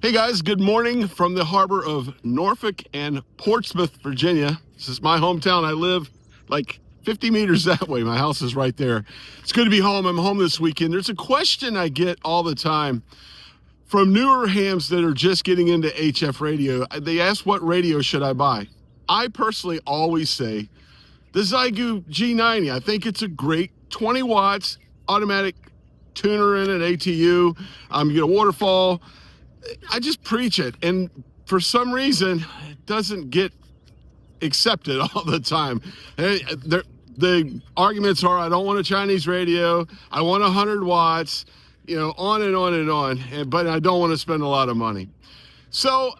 Hey guys, good morning from the harbor of Norfolk and Portsmouth, Virginia. This is my hometown. I live like 50 meters that way. My house is right there. It's good to be home. I'm home this weekend. There's a question I get all the time from newer hams that are just getting into HF radio. They ask, what radio should I buy? I personally always say the Xiegu G90. I think it's a great 20 watts automatic tuner in an ATU. You get a waterfall. I just preach it, and for some reason, it doesn't get accepted all the time. The arguments are, I don't want a Chinese radio, I want 100 watts, on and on and on, but I don't want to spend a lot of money. So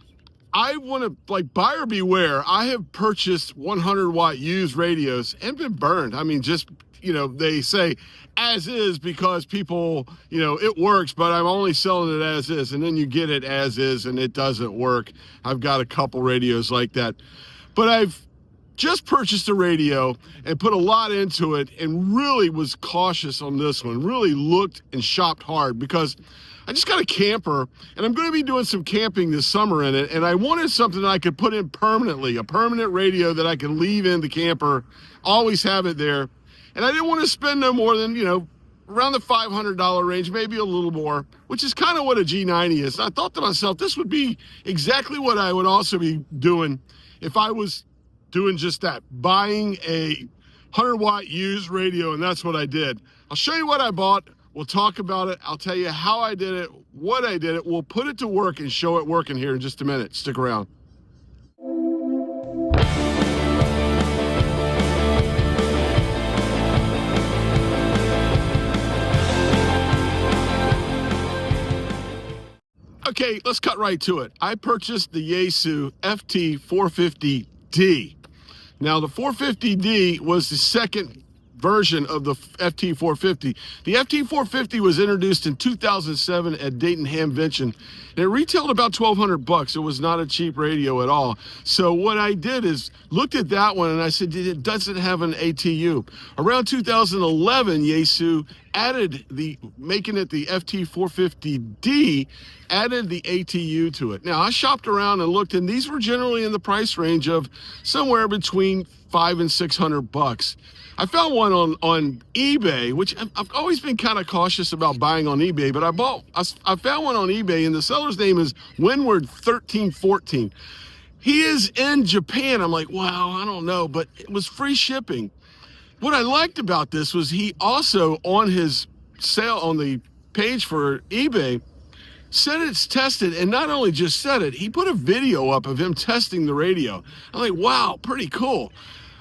I want to, buyer beware. I have purchased 100-watt used radios and been burned. I mean, just, they say as is because people, it works, but I'm only selling it as is. And then you get it as is and it doesn't work. I've got a couple radios like that. But I've just purchased a radio and put a lot into it and really was cautious on this one. Really looked and shopped hard because I just got a camper and I'm going to be doing some camping this summer in it. And I wanted something that I could put in permanently, a permanent radio that I can leave in the camper, always have it there. And I didn't want to spend no more than, around the $500 range, maybe a little more, which is kind of what a G90 is. And I thought to myself, this would be exactly what I would also be doing if I was doing just that, buying a 100-watt used radio, and that's what I did. I'll show you what I bought. We'll talk about it. I'll tell you how I did it, what I did it. We'll put it to work and show it working here in just a minute. Stick around. Okay, let's cut right to it. I purchased the Yaesu FT450D. Now, the 450D was the second version of the FT450. The FT450 was introduced in 2007 at Dayton Hamvention, and it retailed about $1,200. It was not a cheap radio at all. So what I did is looked at that one and I said, it doesn't have an ATU. Around 2011, Yaesu added making it the FT450D, added the ATU to it. Now, I shopped around and looked, and these were generally in the price range of somewhere between $500 and $600. I found one on eBay, which I've always been kind of cautious about buying on eBay, but I found one on eBay, and the seller's name is Windward1314. He is in Japan. I'm like, wow, I don't know, but it was free shipping. What I liked about this was he also, on his sale on the page for eBay, said it's tested, and not only just said it, he put a video up of him testing the radio. I'm like, wow, pretty cool.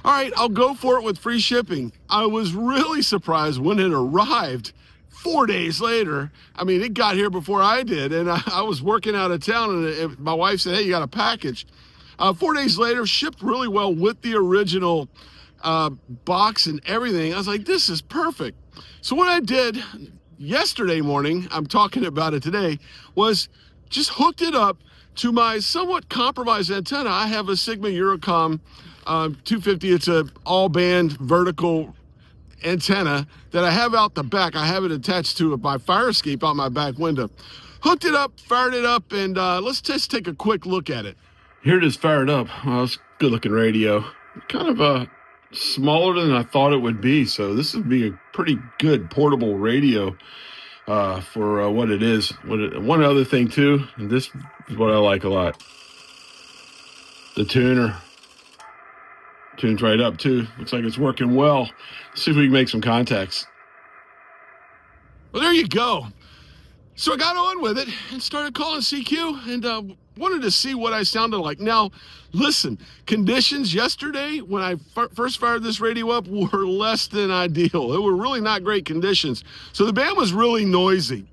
All right, I'll go for it with free shipping. I was really surprised when it arrived 4 days later. I mean, it got here before I did, and I was working out of town, and my wife said, hey, you got a package. 4 days later, shipped really well with the original box and everything. I was like, this is perfect. So what I did yesterday morning, I'm talking about it today, was just hooked it up to my somewhat compromised antenna. I have a Sigma Eurocom 250. It's a all-band vertical antenna that I have out the back. I have it attached to my fire escape out my back window. Hooked it up, fired it up, and let's just take a quick look at it. Here it is fired up. Well, it's a good-looking radio. Kind of smaller than I thought it would be, so this would be a pretty good portable radio for what it is. One other thing, too, and this is what I like a lot. The tuner. Tunes right up, too. Looks like it's working well. Let's see if we can make some contacts. Well, there you go. So I got on with it and started calling CQ and wanted to see what I sounded like. Now, listen, conditions yesterday when I first fired this radio up were less than ideal. They were really not great conditions. So the band was really noisy.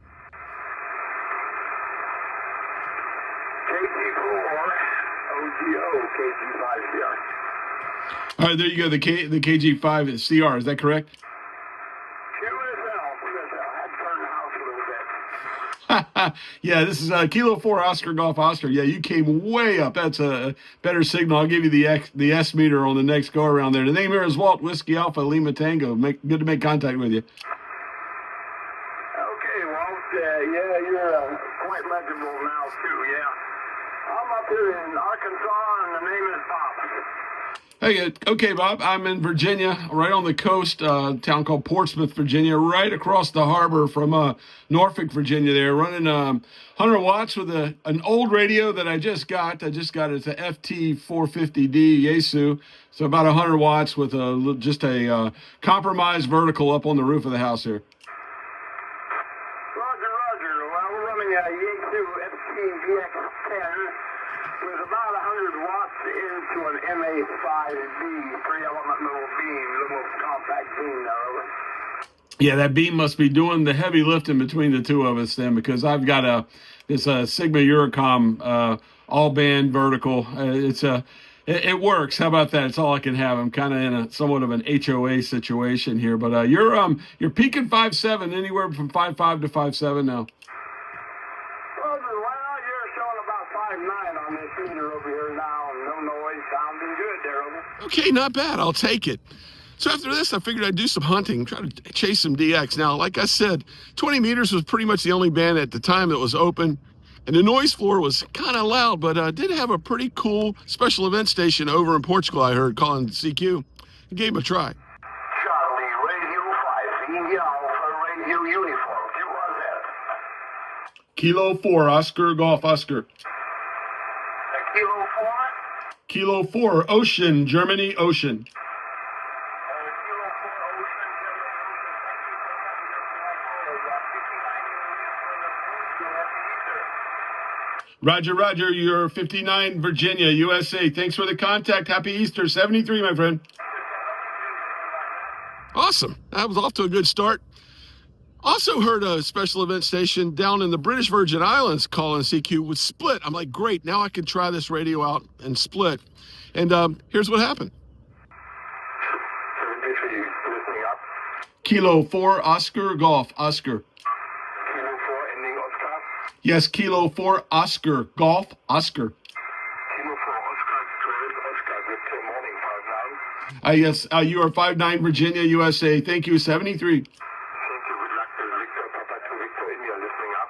All right, there you go, the KG5 CR, is that correct? Yeah, this is Kilo 4 Oscar Golf Oscar. Yeah, you came way up. That's a better signal. I'll give you the S meter on the next go around there. The name here is Walt Whiskey Alpha Lima Tango. Good to make contact with you. Okay, Walt. Yeah, you're quite legible now. now, too, yeah. I'm up here in Arkansas, and the name is Bob. Hey, okay, Bob. I'm in Virginia, right on the coast, a town called Portsmouth, Virginia, right across the harbor from Norfolk, Virginia. There, running 100 watts with an old radio that I just got. It's a FT450D Yaesu. So about 100 watts with just a compromised vertical up on the roof of the house here. Roger. Well, we're running a Yaesu FT-VX10 with about 100 watts into an MA5B, 3-element little beam, little compact beam there, over. Yeah, that beam must be doing the heavy lifting between the two of us then, because I've got this Sigma Eurocom all band vertical. It works. How about that? It's all I can have. I'm kind of in a somewhat of an HOA situation here, but you're peaking 5.7, anywhere from 5.5 to 5.7 now. Well, you're showing about 5.9 on this meter over here now, and no noise, sounding good there, over. Okay, not bad. I'll take it. So after this, I figured I'd do some hunting, try to chase some DX. Now, like I said, 20 meters was pretty much the only band at the time that was open. And the noise floor was kind of loud, but did have a pretty cool special event station over in Portugal, I heard, calling CQ. I gave him a try. Charlie, Radio 5, Alpha, Radio Uniform. You was that? Kilo 4, Oscar, Golf, Oscar. Kilo 4? Kilo 4, Ocean, Germany, Ocean. Roger, you're 59, Virginia, USA. Thanks for the contact. Happy Easter, 73, my friend. Awesome. That was off to a good start. Also heard a special event station down in the British Virgin Islands calling CQ with split. I'm like, great, now I can try this radio out and split. And here's what happened. Kilo 4, Oscar, Golf, Oscar. Yes, Kilo 4, Oscar, Golf, Oscar. Kilo 4, Oscar, good morning, 5'9". Yes, you are 5'9", Virginia, USA. Thank you, 73. Thank you, good luck to Victor, Papa to Victor, India, listening up.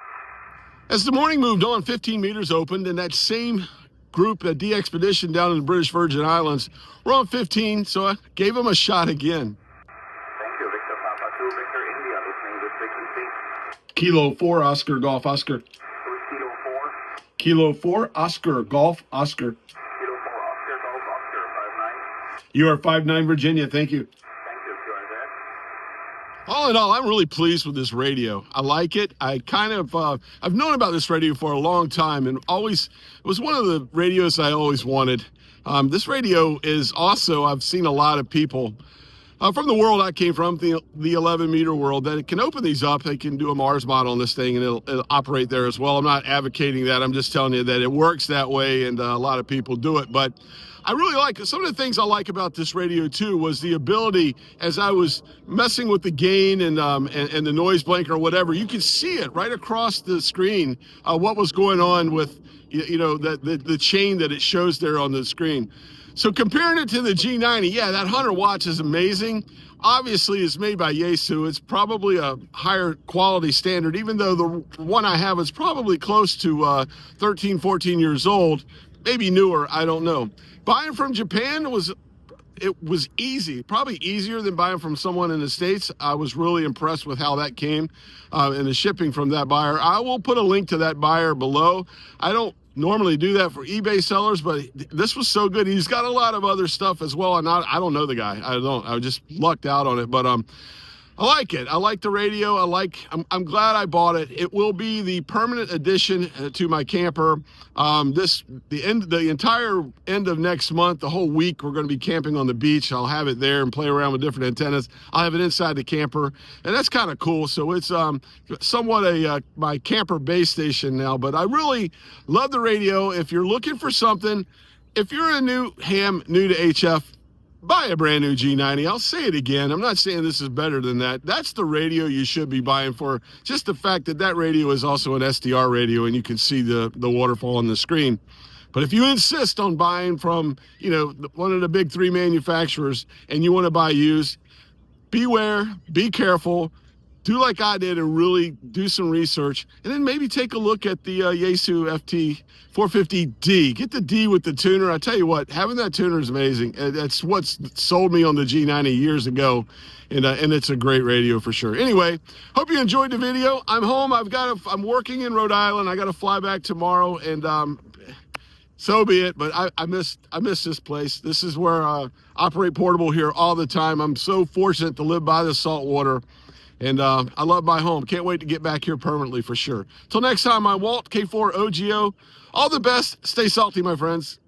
As the morning moved on, 15 meters opened, and that same group at D Expedition down in the British Virgin Islands were on 15, so I gave them a shot again. Thank you, Victor, Papa to Victor, India, listening to frequency. Kilo 4, Oscar, Golf, Oscar. Kilo 4, Oscar, Golf, Oscar. Kilo 4, Oscar, Golf, Oscar, 5'9". You are 5'9", Virginia. Thank you. Thank you, George. All in all, I'm really pleased with this radio. I like it. I've known about this radio for a long time, and it was one of the radios I always wanted. This radio is also, I've seen a lot of people from the world I came from, the 11-meter world, that it can open these up. They can do a Mars model on this thing, and it'll operate there as well. I'm not advocating that. I'm just telling you that it works that way, and a lot of people do it. But I really like it. Some of the things I like about this radio, too, was the ability, as I was messing with the gain and the noise blanker or whatever, you could see it right across the screen, what was going on with, the chain that it shows there on the screen. So comparing it to the G90, yeah, that 100 watts is amazing. Obviously, it's made by Yaesu. It's probably a higher quality standard, even though the one I have is probably close to 13, 14 years old, maybe newer, I don't know. Buying from Japan was easy, probably easier than buying from someone in the States. I was really impressed with how that came and the shipping from that buyer. I will put a link to that buyer below. I don't normally do that for eBay sellers, but this was so good. He's got a lot of other stuff as well, and I don't know the guy. I just lucked out on it, but I like it. I like the radio. I'm glad I bought it. It will be the permanent addition to my camper. The entire end of next month, the whole week, we're going to be camping on the beach. I'll have it there and play around with different antennas. I'll have it inside the camper, and that's kind of cool. So it's somewhat my camper base station now. But I really love the radio. If you're looking for something, if you're a new ham, new to HF, buy a brand new G90. I'll say it again. I'm not saying this is better than that. That's the radio you should be buying for just the fact that radio is also an SDR radio and you can see the waterfall on the screen. But if you insist on buying from, one of the big three manufacturers and you want to buy used, beware, be careful. do like I did and really do some research, and then maybe take a look at the Yaesu FT450D. Get the D with the tuner. I tell you what, having that tuner is amazing. That's what's sold me on the G90 years ago, and it's a great radio for sure. Anyway, hope you enjoyed the video. I'm home. I'm working in Rhode Island. I got to fly back tomorrow, and so be it. But I miss this place. This is where I operate portable here all the time. I'm so fortunate to live by the salt water. And I love my home. Can't wait to get back here permanently for sure. Till next time, I'm Walt, K4OGO. All the best. Stay salty, my friends.